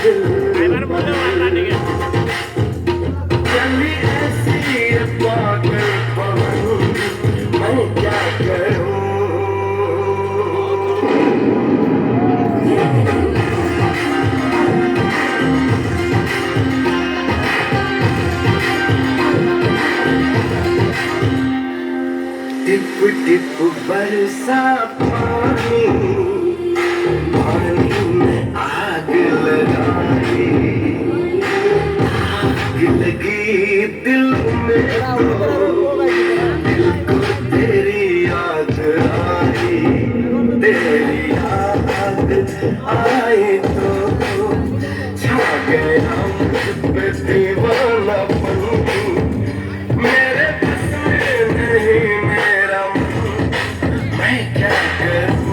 Driver बोलो वाला ठीक है। चली ऐसी ये पागल पवन, मैं क्या करूं। टिप टिप बरसा पानी, पानी में आग लगाई, आग लगी दिल में तो, दिल को तेरी याद आई, तेरी याद आई तो छा गया मुझ पे दीवानापन, मेरे बस में नहीं मेरा मन, मैं क्या करूं।